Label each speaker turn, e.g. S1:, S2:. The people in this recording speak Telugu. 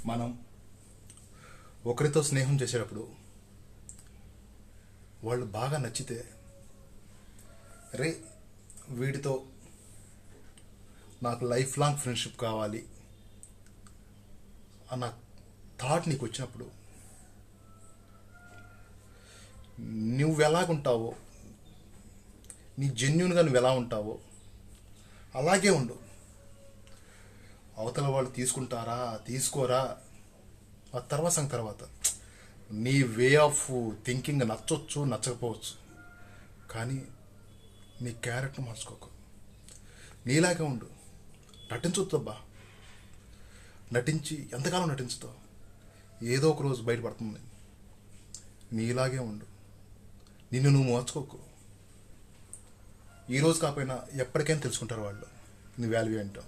S1: మనం ఒకరితో స్నేహం చేసేటప్పుడు వాళ్ళు బాగా నచ్చితే, రే వీడితో నాకు లైఫ్ లాంగ్ ఫ్రెండ్షిప్ కావాలి అన్న థాట్ నీకు వచ్చినప్పుడు, నువ్వు ఎలాగుంటావో, నీ జెన్యున్గా నువ్వు ఎలా ఉంటావో అలాగే ఉండు. అవతల వాళ్ళు తీసుకుంటారా తీసుకోరా ఆ తర్వాత నీ వే ఆఫ్ థింకింగ్ నచ్చొచ్చు నచ్చకపోవచ్చు, కానీ నీ క్యారెక్టర్ మార్చుకోకు. నీలాగే ఉండు. నటించొద్దబ్బా. నటించి ఎంతకాలం నటించుతావు? ఏదో ఒక రోజు బయటపడుతుంది. నీలాగే ఉండు. నిన్ను నువ్వు మార్చుకోకు. ఈరోజు కాకపోయినా ఎప్పటికైనా తెలుసుకుంటారు వాళ్ళు నీ వాల్యూ ఏంటో.